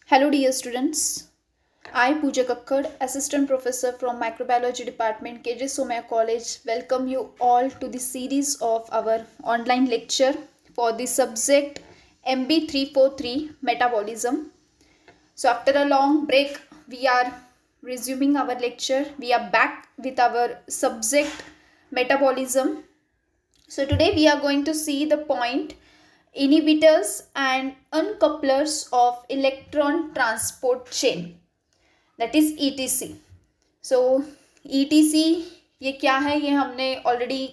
Hello, dear students. I, Pooja Kakkad, Assistant Professor from Microbiology Department, KJ Somaya College, welcome you all to the series of our online lecture for the subject MB343 Metabolism. So, after a long break, we are resuming our lecture. We are back with our subject Metabolism. So, today we are going to see the point inhibitors and uncouplers of electron transport chain, that is ETC. So ETC ये क्या है, ये हमने already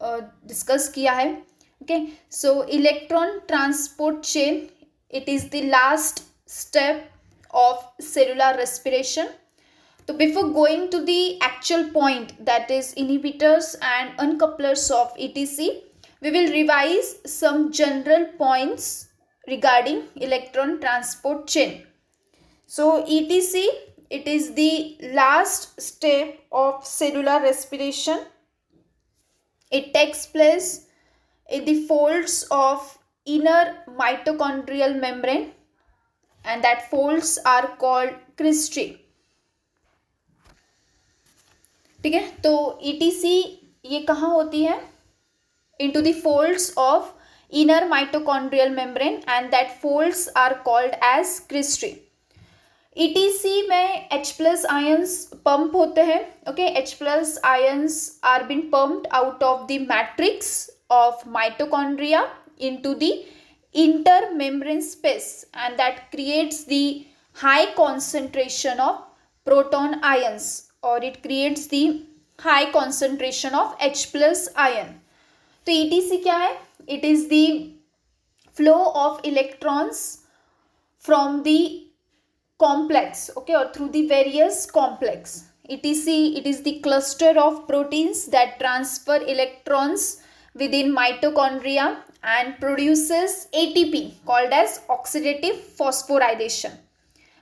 discuss किया है. Okay, so electron transport chain, it is the last step of cellular respiration. So before going to the actual point, that is inhibitors and uncouplers of ETC, we will revise some general points regarding electron transport chain. So ETC, it is the last step of cellular respiration. It takes place in the folds of inner mitochondrial membrane, and that folds are called cristae. ठीक है, तो ETC ये कहाँ होती है? Into the folds of inner mitochondrial membrane, and that folds are called as cristae. ETC में H plus ions pump होते हैं. Okay, H plus ions are being pumped out of the matrix of mitochondria into the intermembrane space, and that creates the high concentration of proton ions, or it creates the high concentration of H plus ion. तो ETC क्या है? It is the flow of electrons from the complex, okay, or through the various complex. ETC, it is the cluster of proteins that transfer electrons within mitochondria and produces ATP, called as oxidative phosphorylation,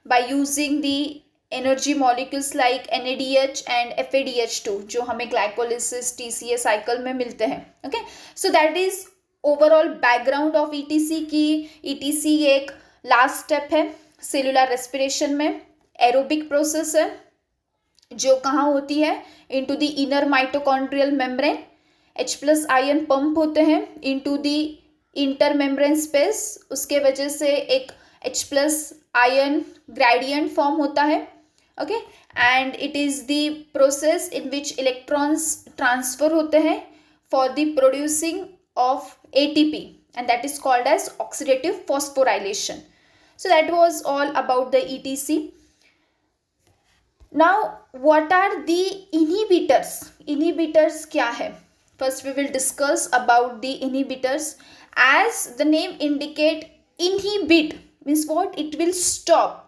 by using the energy molecules like NADH and FADH2, जो हमें glycolysis TCA cycle में मिलते हैं. Okay, so that is overall background of ETC की. ETC एक last step है cellular respiration में. Aerobic process है जो कहाँ होती है? Into the inner mitochondrial membrane. H plus ion pump होते हैं into the inter membrane space. उसके वजह से एक H plus ion gradient form होता है. Okay, and it is the process in which electrons transfer होते हैं for the producing of ATP, and that is called as oxidative phosphorylation. So that was all about the ETC. Now what are the inhibitors? Inhibitors क्या है? First we will discuss about the inhibitors. As the name indicate, inhibit means what? It will stop.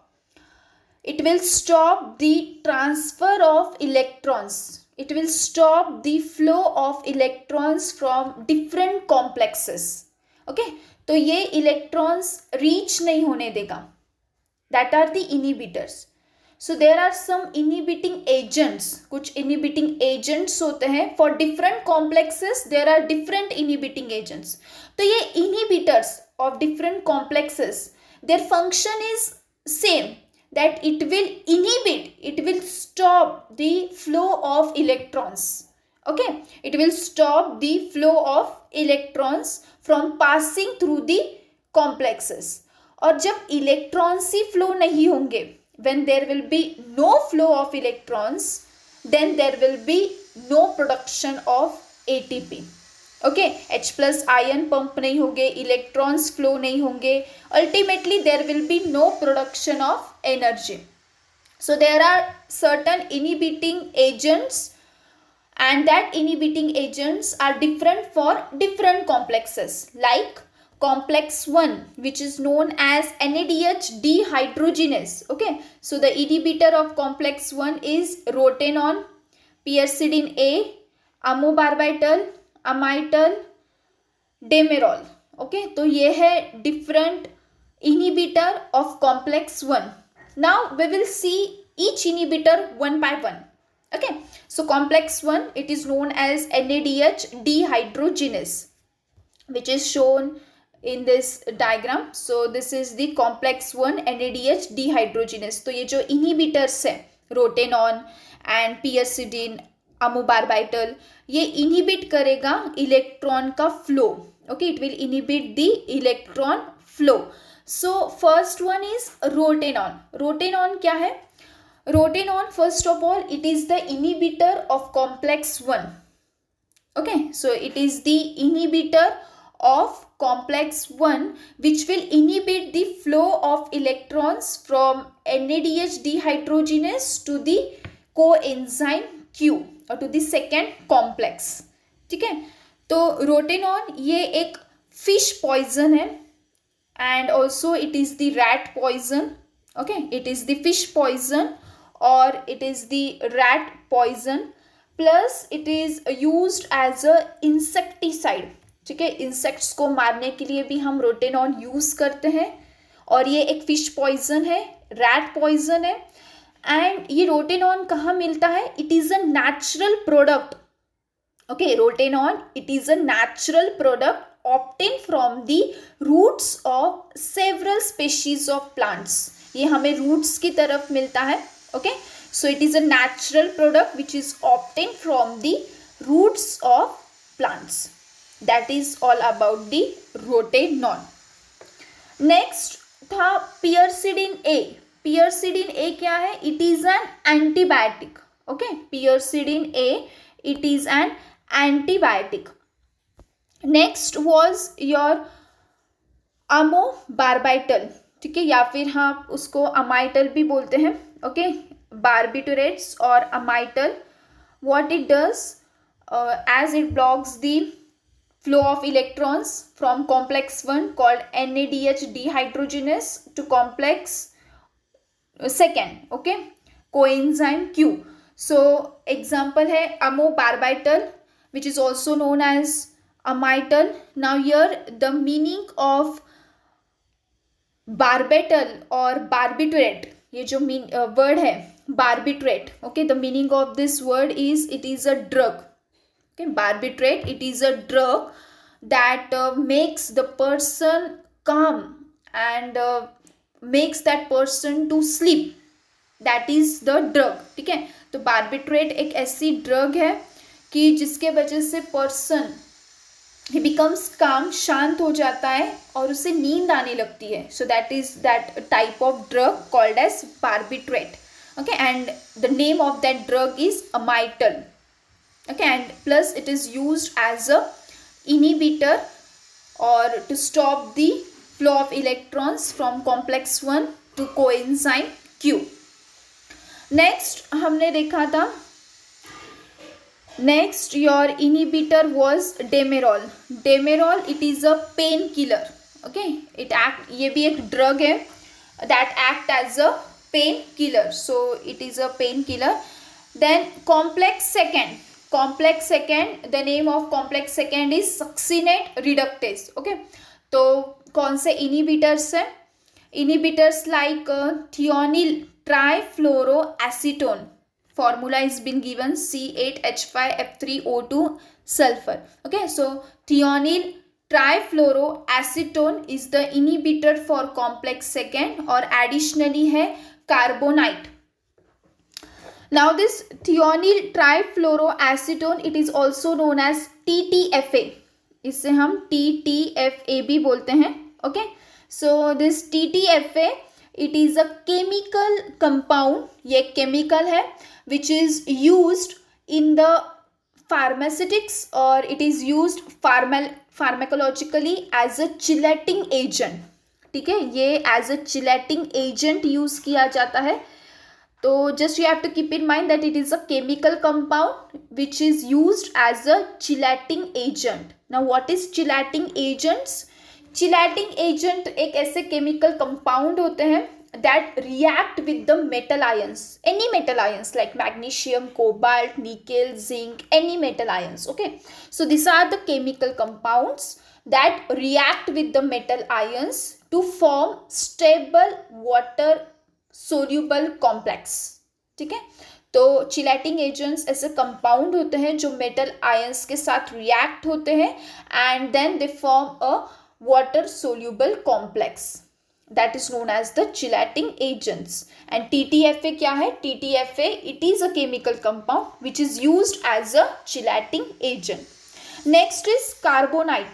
It will stop the transfer of electrons. It will stop the flow of electrons from different complexes. Okay, तो ये electrons reach नहीं होने देगा. That are the inhibitors. So there are some inhibiting agents. कुछ inhibiting agents होते हैं. For different complexes there are different inhibiting agents. तो ये inhibitors of different complexes, their function is same, that it will inhibit, it will stop the flow of electrons. Okay, it will stop the flow of electrons from passing through the complexes. और जब electrons ही flow नहीं होंगे, when there will be no flow of electrons, then there will be no production of ATP. Okay, H plus ion pump नहीं होंगे, electrons flow नहीं होंगे, ultimately there will be no production of energy. So there are certain inhibiting agents, and that inhibiting agents are different for different complexes, like complex 1, which is known as NADH dehydrogenase. Okay, so the inhibitor of complex 1 is rotenone, pyridine A, amobarbital, Amytal, Demerol. Okay, तो ये है different inhibitor of complex 1. Now we will see each inhibitor one by one. Okay, so complex 1, it is known as NADH dehydrogenase, which is shown in this diagram. So this is the complex one NADH dehydrogenase. तो ये जो inhibitors है rotenone and pyridine amobarbital, ये inhibit करेगा electron का flow. Okay, it will inhibit the electron flow. So first one is rotenone. Rotenone क्या है? Rotenone, first of all, it is the inhibitor of complex 1. Okay, so it is the inhibitor of complex 1 which will inhibit the flow of electrons from NADH dehydrogenase to the coenzyme Q और to the second complex. ठीक है, तो रोटेनॉन ये एक fish poison है and also it is the rat poison. Okay, it is the fish poison or it is the rat poison, plus it is used as a insecticide. ठीक है, insects को मारने के लिए भी हम रोटेनॉन यूज करते हैं और ये एक फिश पॉइजन है, रैट पॉइजन है. एंड ये रोटेनॉन कहाँ मिलता है? It is a natural product. Okay, रोटेनॉन it is a natural product obtained from the roots of several species of plants. ये हमें roots की तरफ मिलता है. Okay, so it is a natural product which is obtained from the roots of plants. That is all about the rotenone. Next था pyridine A. pyridine A क्या है? It is an antibiotic. Okay, pyridine A, it is an antibiotic. Next was your amobarbital. ठीक है, या फिर हाँ उसको Amytal भी बोलते हैं. ओके, बार्बिटुरेट्स और Amytal. What it does, as it blocks the flow of electrons from complex 1 called NADH dehydrogenase to complex 2. Okay, coenzyme Q. So example है amobarbital which is also known as Amytal. Now here the meaning of barbital और barbiturate, ये जो word है barbiturate. Okay, the meaning of this word is it is a drug. Okay, barbiturate it is a drug that makes the person calm and makes that person to sleep. That is the drug. ठीक है, तो barbiturate एक ऐसी drug है कि जिसके वजह से पर्सन he becomes calm, शांत हो जाता है और उसे नींद आने लगती है. So that is that type of drug called as barbiturate. Okay, and the name of that drug is Amital. Okay, and plus it is used as a inhibitor or to stop the flow of electrons from complex 1 to coenzyme Q. Next हमने देखा था, next your inhibitor was demerol. Demerol it is a painkiller. Okay, it act, ये भी एक drug है that act as a painkiller. So it is a painkiller. Then complex 2. Complex 2, the name of complex 2 is succinate reductase. Okay, तो कौन से inhibitors है? Inhibitors like thionyl trifluoroacetone. Formula is been given C8H5F3O2 sulfur. Okay, so thionyl trifluoroacetone is the inhibitor for complex 2 और additionally है carbonite. Now this thionyl trifluoroacetone it is also known as TTFA. इससे हम TTFA भी बोलते हैं. Okay, so this TTFA it is a chemical compound. ये chemical है which is used in the pharmaceutics or it is used pharmacologically as a chelating agent. ठीक है, ये as a chelating agent use किया जाता है. तो just you have to keep in mind that it is a chemical compound which is used as a chelating agent. Now what is chelating agents? Chelating agent एक ऐसे chemical compound होते हैं that react with the metal ions, any metal ions like magnesium, cobalt, nickel, zinc, any metal ions. Okay, so these are the chemical compounds that react with the metal ions to form stable water soluble complex. ठीक है, तो chelating agents ऐसे compound होते हैं जो metal ions के साथ react होते हैं and then they form a water soluble complex that is known as the chelating agents. And TTFA क्या है? TTFA, it is a chemical compound which is used as a chelating agent. Next is carbonite.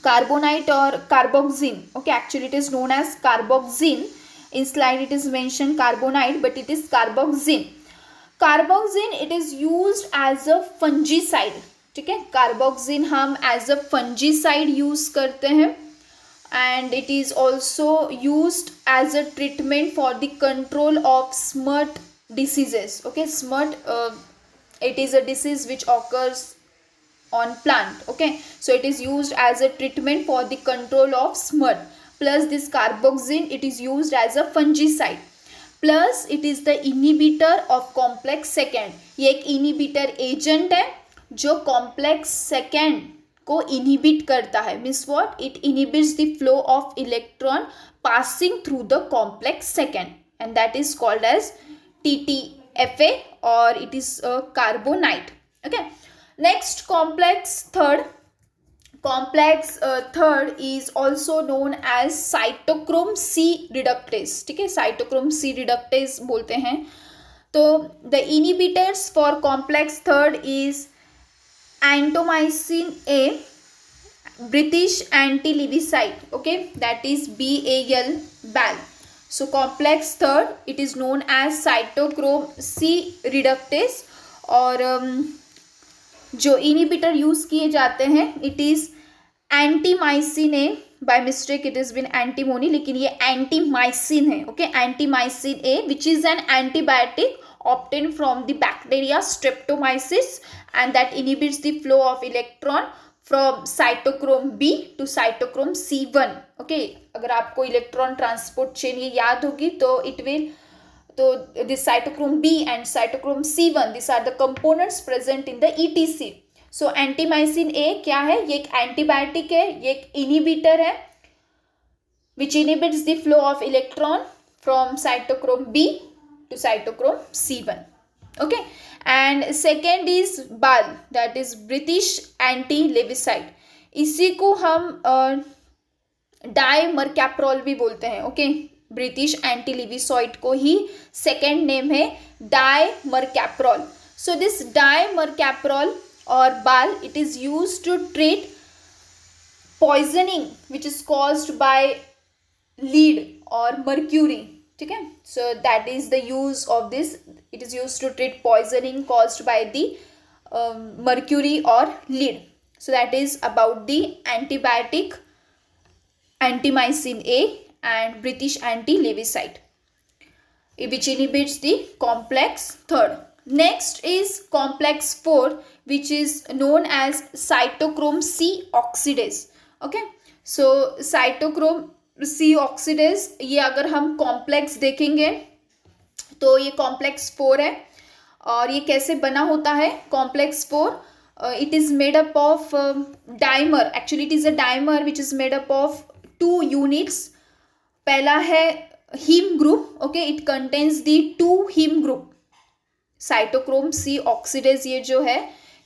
Carbonite or carboxyne. Okay, actually it is known as carboxyne. In slide it is mentioned carbonite, but it is carboxyne. Carboxyne it is used as a fungicide. ठीक है, carboxin हम as a fungicide use करते हैं, and it is also used as a treatment for the control of smut diseases. Okay, smut it is a disease which occurs on plant. Okay, so it is used as a treatment for the control of smut. Plus this carboxyne it is used as a fungicide. Plus it is the inhibitor of complex second. ये एक inhibitor agent है जो complex second को inhibit करता है. Means what? It inhibits the flow of electron passing through the complex second, and that is called as TTFA और it is carbonite. Okay, next complex third. Complex third is also known as cytochrome C reductase. ठीक है, cytochrome C reductase बोलते हैं. तो the inhibitors for complex third is antomycin A, British anti-lewisite. Okay, that is BAL. So complex third it is known as cytochrome C reductase. और जो inhibitor use किए जाते हैं it is antimycin A. By mistake it is been antimony, लेकिन ये antimycin है. Okay, antimycin A which is an antibiotic obtain from the bacteria streptomyces, and that inhibits the flow of electron from cytochrome B to cytochrome C1. ओके, अगर आपको electron transport chain ये याद होगी तो इट विल, तो this cytochrome B and cytochrome C1, these are the components present in the ETC. So antimycin A क्या है? ये एक एंटीबायोटिक है, ये एक इनिबिटर है which inhibits the flow of electron from cytochrome B to cytochrome C1. Okay, and second is BAL, that is British anti-lewisite. इसी को हम डाइमरकैप्रोल भी बोलते हैं. ओके, ब्रिटिश एंटीलिविसॉइड को ही सेकेंड नेम है डाइमरकैप्रोल. सो दिस डाइमरकैप्रोल और BAL it is use to treat poisoning which is caused by lead और मर्क्यूरी. ठीक है, so that is the use of this. It is use to treat poisoning caused by the mercury और lead. So that is about the antibiotic antimycin A and British anti-lewisite, which inhibits the complex third. Next is complex 4, which is known as cytochrome C oxidase. Okay, so cytochrome C oxidase, ये अगर हम complex देखेंगे तो ये complex 4 है. और ये कैसे बना होता है complex 4? It is made up of dimer. Actually it is a dimer which is made up of 2 units. पहला है haem group. Okay, it contains the 2 haem group. Cytochrome C oxidase ये जो है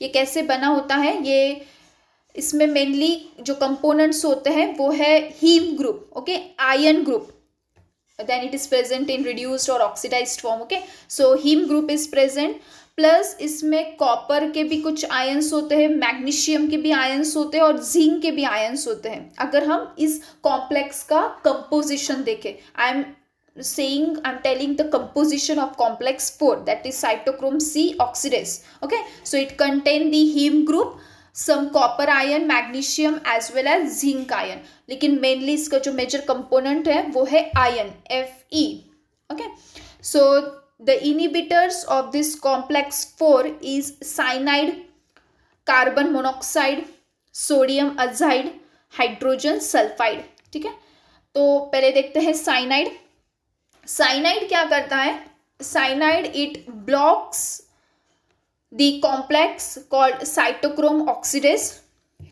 ये कैसे बना होता है? ये इसमें मेनली जो कंपोनेंट्स होते हैं वो है haem group. Okay, ion group. Then it is present in reduced और oxidized form. Okay, so heme group is present. Plus इसमें कॉपर के भी कुछ आयंस होते हैं, मैग्नीशियम के भी आयंस होते हैं और जिंक के भी आयंस होते हैं. अगर हम इस कॉम्प्लेक्स का कंपोजिशन देखें, I am telling the composition of complex 4, that is cytochrome C oxidase. Okay, so it contain the haem group, some copper ion, magnesium as well as zinc ion. लेकिन mainly इसका जो major component है वो है ion, Fe. Okay, so the inhibitors of this complex 4 is cyanide, carbon monoxide, sodium azide, hydrogen sulfide. ठीक है, तो पहले देखते हैं साइनाइड. साइनाइड क्या करता है? Cyanide it blocks the complex called cytochrome oxidase.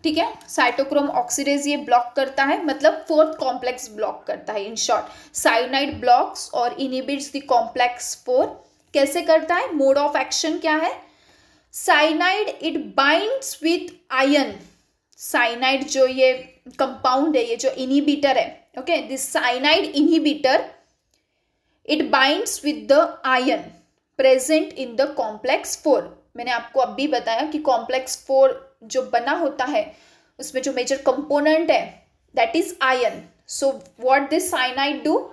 ठीक है, साइटोक्रोम ऑक्सीडेज ये ब्लॉक करता है, मतलब 4th कॉम्प्लेक्स ब्लॉक करता है. इन शॉर्ट, साइनाइड ब्लॉक्स और इनहिबिट्स द कॉम्प्लेक्स 4. कैसे करता है? मोड ऑफ एक्शन क्या है? Cyanide it binds with ion. Cyanide जो ये कंपाउंड है, ये जो इनिबिटर है, okay, this cyanide inhibitor it binds with the ion present in the complex 4. मैंने आपको अभी बताया कि कॉम्प्लेक्स 4 जो बना होता है उसमें जो मेजर कंपोनेंट है that is ion. So what this cyanide do,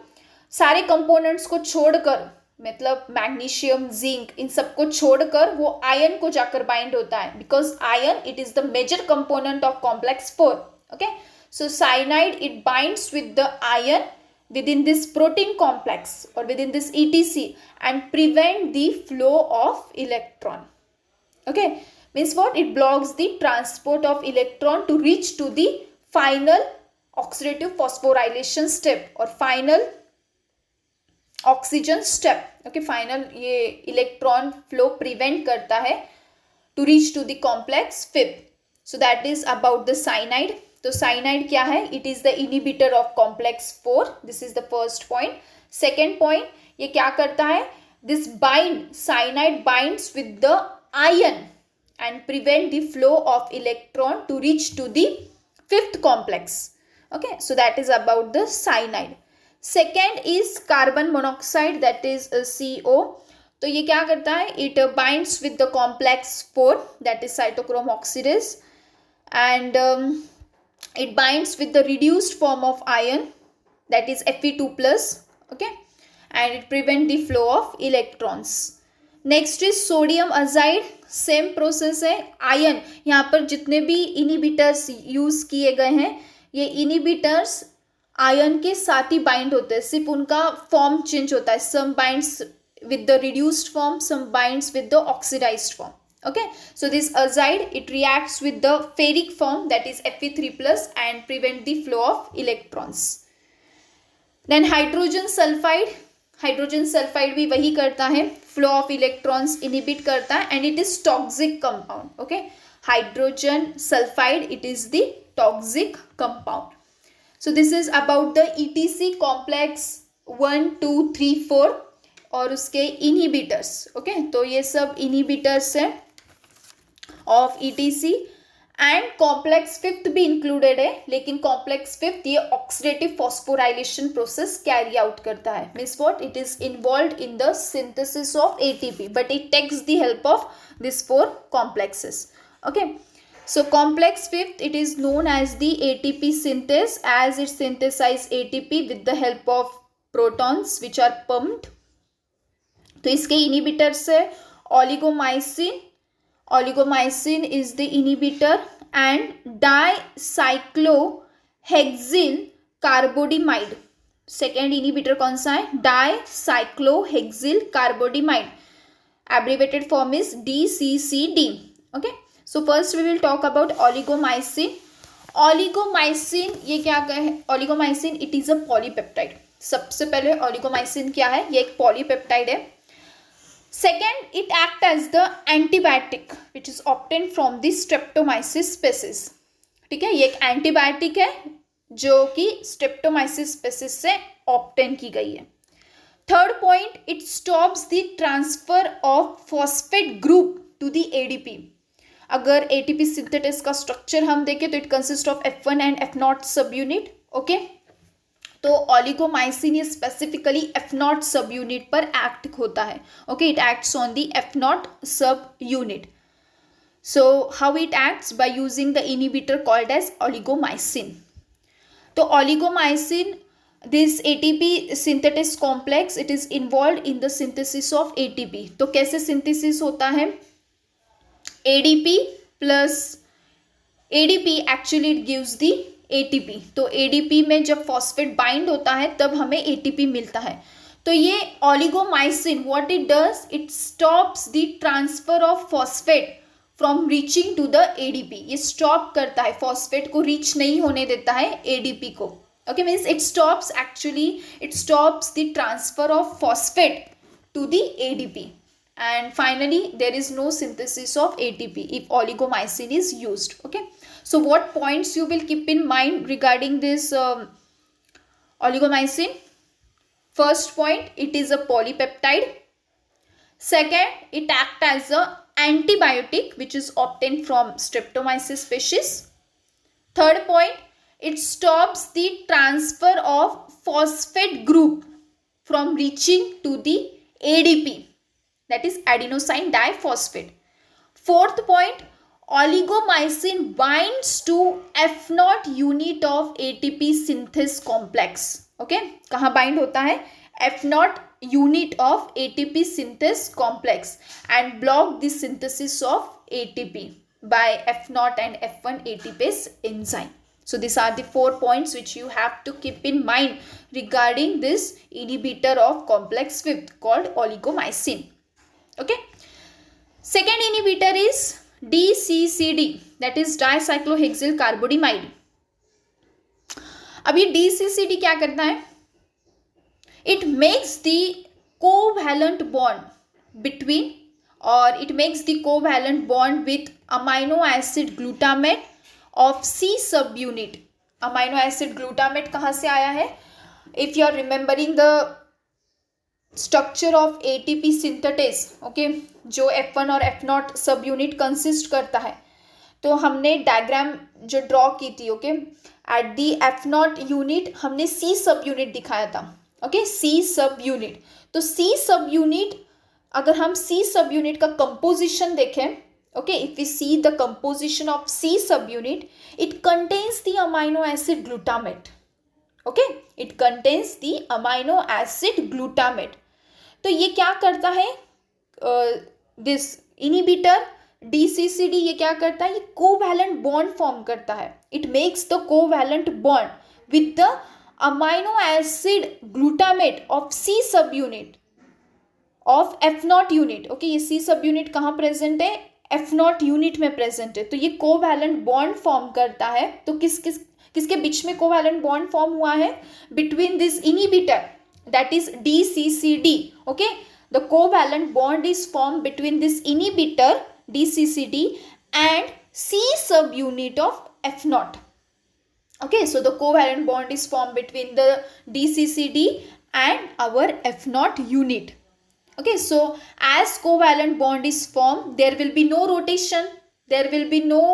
सारे कंपोनेंट्स को छोड़कर, मतलब मैग्नीशियम, जिंक, इन सबको छोड़कर वो आयन को जाकर बाइंड होता है, because ion it is the major component of complex 4. Okay, so cyanide it binds with the ion within this protein complex or within this ETC and prevent the flow of electron. Okay, means what? It blocks the transport of electron to reach to the final oxidative phosphorylation step or final oxygen step. Okay, final ये electron flow prevent करता है to reach to the complex 5th. So that is about the cyanide. तो cyanide क्या है? It is the inhibitor of complex 4. This is the first point. Second point, ये क्या करता है? This bind, cyanide binds with the ion and prevent the flow of electron to reach to the 5th complex. Okay, so that is about the cyanide. Second is carbon monoxide, that is CO. तो ये क्या करता है? It binds with the complex 4, that is cytochrome oxidase, and it binds with the reduced form of iron, that is Fe2 plus. Okay, and it prevent the flow of electrons. Next is sodium azide. Same process है. Ion, यहाँ पर जितने भी inhibitors use किए गए हैं ये inhibitors ion के साथ ही बाइंड होते हैं, सिर्फ उनका फॉर्म चेंज होता है. सम binds with the reduced form, some binds with the oxidized form. Okay, so this azide it reacts with the ferric form, that is Fe3 plus, and prevent the flow of electrons. Then hydrogen sulfide भी वही करता है, flow of electrons inhibit करता है, and it is toxic compound. Okay, hydrogen sulfide it is the toxic compound. So this is about the ETC complex 1, 2, 3, 4 और उसके inhibitors. Okay, तो ये सब inhibitors है of ETC. And complex 5th भी included है, लेकिन कॉम्प्लेक्स 5th ये oxidative phosphorylation process carry out करता है. Means what? It is involved in the synthesis of ATP, but it takes the help of this 4 complexes. Okay, so complex 5th it is known as the ATP synthase, as it synthesize ATP with the help of protons which are pumped. तो इसके inhibitors है oligomycin. Oligomycin is the inhibitor, and dicyclohexyl carbodimide. Second inhibitor कौन सा है? Dicyclohexyl carbodimide. Abbreviated form is DCCD. Okay, so first we will talk about oligomycin. Oligomycin ये क्या है? Oligomycin it is a polypeptide. सबसे पहले ओलिगोमाइसिन क्या है? ये एक पॉलीपेप्टाइड है. Second, it acts as the antibiotic which is obtained from the Streptomyces species. ठीक है, ये एक एंटीबायोटिक है जो कि Streptomyces species से ऑब्टेन की गई है. Third point, it stops the transfer of phosphate group to the ADP. अगर ATP सिंथेटिस का स्ट्रक्चर हम देखें तो it consist of F1 and F0 सब यूनिट. ओके, तो ओलिगोमाइसिन ये स्पेसिफिकली F0 सब यूनिट पर एक्ट होता है. Okay, it acts on the F0 subunit. So how it acts? By using the inhibitor called as oligomycin. तो oligomycin, this ATP synthetase complex it is involve in the synthesis of ATP. तो कैसे synthesis होता है? ADP plus ADP actually it gives the ATP. तो ADP में जब phosphate bind होता है तब हमें ATP मिलता है. तो ये oligomycin what it does? It stops the transfer of phosphate from reaching to the ADP. ये स्टॉप करता है, फॉस्फेट को रीच नहीं होने देता है ADP को. Okay, means it stops, actually it stops the transfer of phosphate to the ADP. And finally there is no synthesis of ATP if oligomycin is used. Okay, so what points you will keep in mind regarding this oligomycin? First point, it is a polypeptide. Second, it acts as a antibiotic which is obtained from Streptomyces species. Third point, it stops the transfer of phosphate group from reaching to the ADP, that is adenosine diphosphate. Fourth point, oligomycin binds to F0 unit of ATP synthase complex. Okay, कहाँ bind होता है? F0 unit of ATP synthase complex and block the synthesis of ATP by F0 and F1 ATPase enzyme. So these are the 4 points which you have to keep in mind regarding this inhibitor of complex fifth called oligomycin. Okay. Second inhibitor is DCCD, that is dicyclohexyl carbonamide. अब ये DCCD क्या करता है? It makes the covalent bond between, or it makes the covalent bond with amino acid glutamate of C subunit. Amino acid glutamate कहाँ से आया है? If you are remembering the structure of ATP synthetase, okay, जो F1 और F0 सब unit consist करता है, तो हमने डायग्राम जो ड्रॉ की थी, okay, at the F0 unit हमने C सब यूनिट दिखाया था, ओके, C सब यूनिट. तो C सब यूनिट, अगर हम C सब यूनिट का कंपोजिशन देखें, okay, if we see the composition of C subunit, it contains the amino acid glutamate. Okay, it contains the amino acid glutamate. तो ये क्या करता है? दिस इनिबिटर DCCD ये क्या करता है? ये कोवैलेंट बॉन्ड फॉर्म करता है. It makes the covalent bond with the amino acid glutamate of C सब unit of F0 unit. Okay, ये C सब यूनिट कहाँ प्रेजेंट है? F0 यूनिट में प्रेजेंट है. तो ये कोवैलेंट बॉन्ड फॉर्म करता है. तो किसके बीच में कोवैलेंट बॉन्ड फॉर्म हुआ है? Between this inhibitor, that is DCCD. Okay, the covalent bond is formed between this inhibitor DCCD and C subunit of F0. Okay, so the covalent bond is formed between the DCCD and our F0 unit. Okay, so as covalent bond is formed, there will be no rotation, there will be no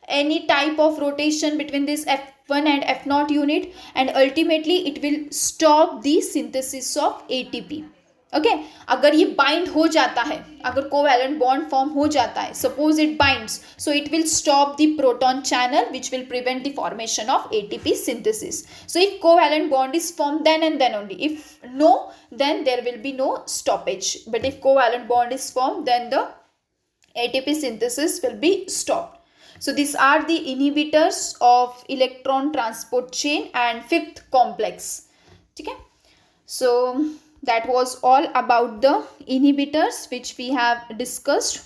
any type of rotation between this F1 and F0 unit, and ultimately it will stop the synthesis of ATP. Okay, अगर ये bind हो जाता है, अगर covalent bond form हो जाता है, suppose it binds, so it will stop the proton channel which will prevent the formation of ATP synthesis. So if covalent bond is formed, then and then only. If no, then there will be no stoppage. But if covalent bond is formed, then the ATP synthesis will be stopped. So these are the inhibitors of electron transport chain and fifth complex. Okay, so that was all about the inhibitors which we have discussed.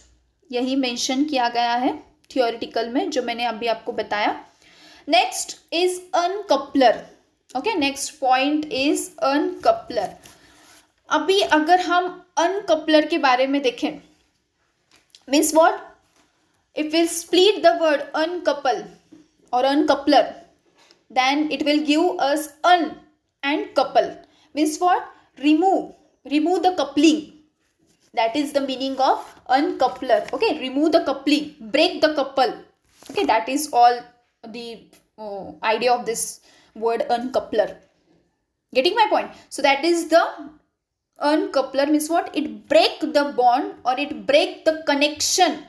यही mention किया गया है theoretical में जो मैंने अभी आपको बताया. Next is uncoupler. Okay, next point is uncoupler. अभी अगर हम अनकपलर के बारे में देखें, means what? If we split the word uncouple or uncoupler, then it will give us un and couple. Means what? Remove the coupling. That is the meaning of uncoupler. Okay, remove the coupling, break the couple. Okay, that is all the idea of this word uncoupler. Getting my point? So that is the uncoupler. Means what? It break the bond or it break the connection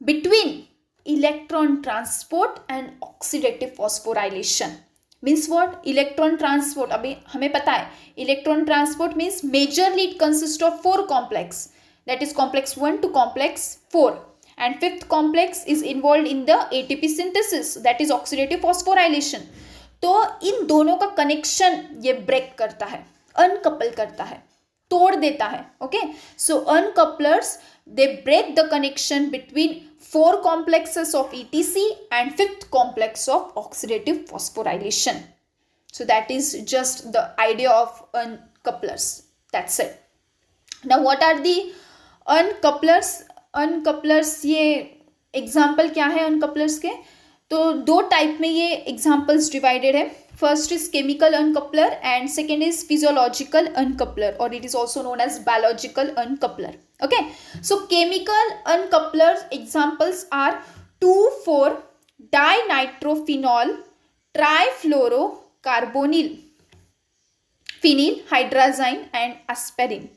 between electron transport and oxidative phosphorylation. Means what? Electron transport, अभी हमें पता है electron transport means majorly it consists of 4 complex, that is complex 1 to complex 4, and fifth complex is involved in the ATP synthesis, that is oxidative phosphorylation. तो इन दोनों का connection ये break करता है, अनकपल करता है, तोड़ देता है. Okay, so uncouplers they break the connection between 4 complexes of ETC and 5th complex of oxidative phosphorylation. So that is just the idea of uncouplers. That's it. Now what are the uncouplers? Uncouplers ये example क्या है uncouplers के? तो 2 type में ये examples divided है. First is chemical uncoupler and second is physiological uncoupler, or it is also known as biological uncoupler. Okay, so chemical uncoupler examples are 2,4 dinitrophenol trifluorocarbonyl phenyl hydrazine and aspirin.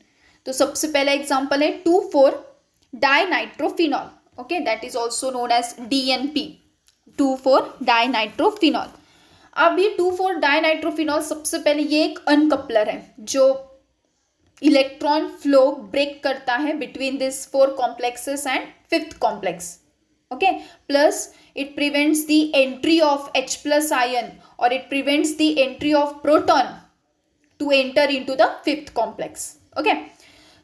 तो सबसे पहला example है 2,4 dinitrophenol, okay, that is also known as DNP, 2,4 dinitrophenol. अब ये 2,4 dinitrophenol, सबसे पहले ये एक अनकपलर है जो इलेक्ट्रॉन फ्लो ब्रेक करता है between this 4 complexes and 5th complex, okay, plus it prevents the entry of H plus ion or it prevents the entry of proton to enter into the 5th complex, okay.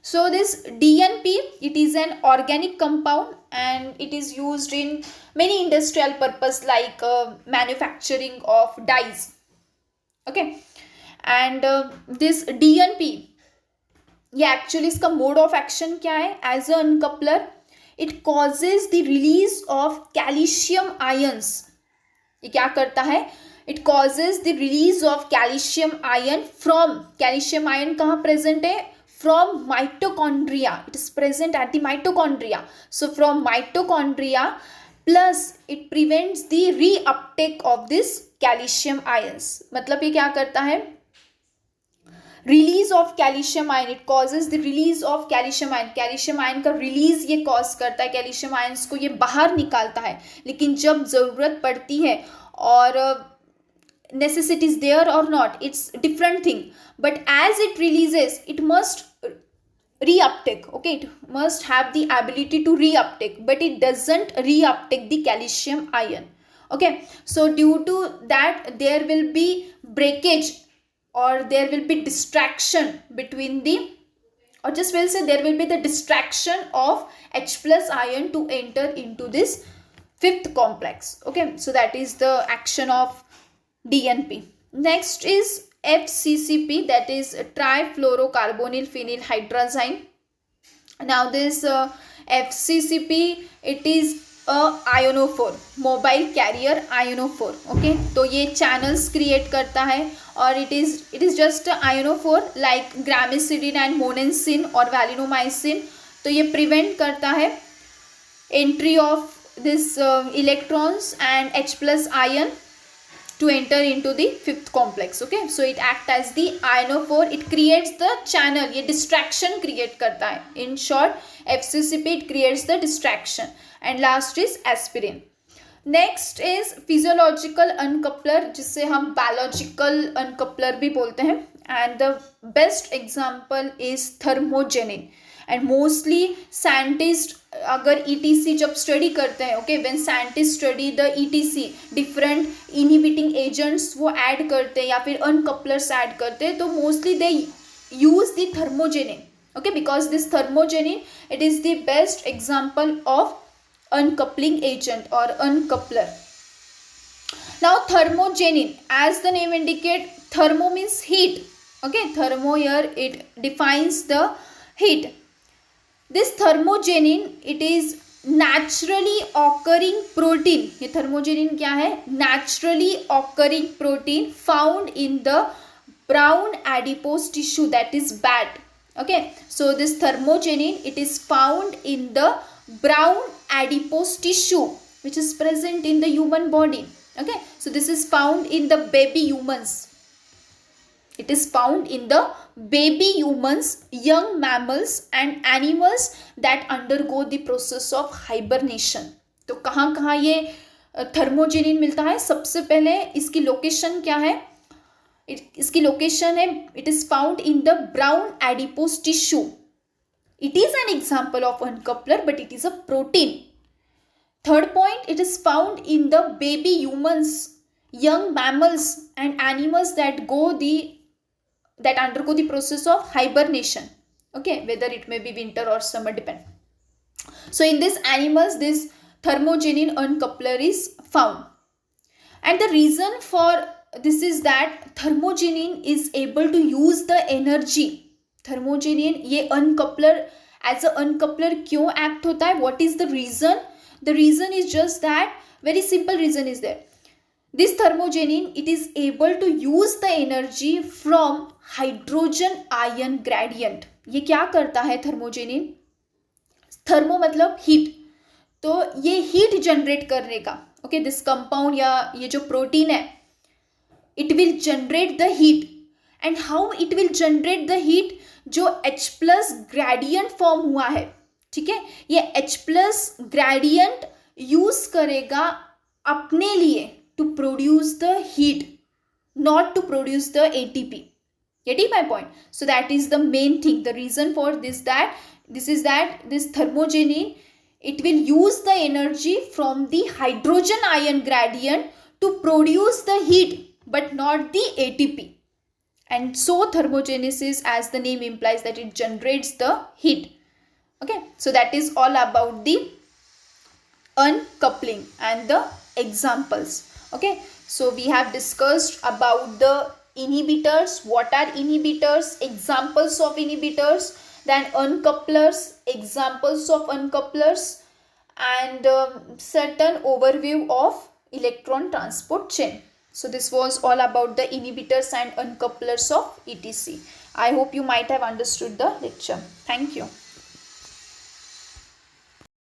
So this DNP, it is an organic compound and it is used in many industrial purpose like manufacturing of dyes, okay. And this DNP, ये actually इसका mode of action क्या है? As a uncoupler it causes the release of calcium ions. ये क्या करता है? It causes the release of calcium ion from, calcium ion कहाँ present है? From mitochondria, it is present at the mitochondria. So from mitochondria plus it prevents the reuptake of this calcium ions. मतलब ये क्या करता है? Release of calcium ion, it causes the release of calcium ion. Calcium ion का release ये cause करता है, calcium ions को ये बाहर निकालता है। लेकिन जब ज़रूरत पड़ती है और necessity is there or not, it's different thing, but as it releases it must reuptake, okay, it must have the ability to reuptake, but it doesn't reuptake the calcium ion, okay. So due to that there will be breakage or there will be distraction between the, or just we'll say there will be the distraction of H plus ion to enter into this 5th complex, okay. So that is the action of DNP. Next is FCCP, that is trifluorocarbonyl phenyl hydrazine. Now this FCCP, it is a ionophore, mobile carrier ionophore, okay. तो ये channels create करता है और it is just ionophore like gramicidin and monensin और valinomycin. तो ये prevent करता है entry of this electrons and H plus ion to enter into the 5th complex, okay. So it act as the ionophore, it creates the channel, ये distraction create करता है. In short, FCCP it creates the distraction. And last is aspirin. Next is physiological uncoupler, जिससे हम biological uncoupler भी बोलते हैं. And the best example is thermogenin. And mostly scientist अगर ETC जब स्टडी करते हैं, okay, when scientist study the ETC, different inhibiting agents वो ऐड करते हैं या फिर अनकपलर्स ऐड करते हैं, तो mostly they use the thermogenin, okay, because this thermogenin it is the best example of uncoupling agent और uncoupler. Now thermogenin, as the name indicate, thermo means heat, okay. Thermo here it defines the heat. This thermogenin, it is naturally occurring protein. ये thermogenin क्या है? Naturally occurring protein found in the brown adipose tissue, that is BAT. Okay, so this thermogenin, it is found in the brown adipose tissue which is present in the human body. Okay, so this is found in the baby humans. It is found in the baby humans, young mammals and animals that undergo the process of hibernation. तो कहाँ कहाँ ये थर्मोजेनिन मिलता है? सबसे पहले इसकी location क्या है? इसकी लोकेशन है, it is found in the brown adipose tissue. It is an example of uncoupler but it is a protein. Third point, it is found in the baby humans, young mammals and animals that undergo the process of hibernation, okay, whether it may be winter or summer, depend. So in these animals this thermogenin uncoupler is found, and the reason for this is that thermogenin is able to use the energy. thermogenin ये uncoupler as a uncoupler क्यों act होता है? What is the reason? The reason is just that, very simple reason is there. This thermogenin, it is able to use the energy from hydrogen ion gradient. ये क्या करता है थर्मोजेनिन? Thermo मतलब heat, तो ये हीट जनरेट करने का, okay, this compound या ये जो protein है, it will generate the heat. And how it will generate the heat? जो H plus gradient form हुआ है, ठीक है, ये H plus gradient use करेगा अपने लिए to produce the heat, not to produce the ATP. Getting my point? So that is the main thing. The reason for this this thermogenin, it will use the energy from the hydrogen ion gradient to produce the heat, but not the ATP. And so thermogenesis, as the name implies, that it generates the heat. Okay, so that is all about the uncoupling and the examples. Okay, so we have discussed about the inhibitors, what are inhibitors, examples of inhibitors, then uncouplers, examples of uncouplers, and certain overview of electron transport chain. So this was all about the inhibitors and uncouplers of ETC. I hope you might have understood the lecture. Thank you.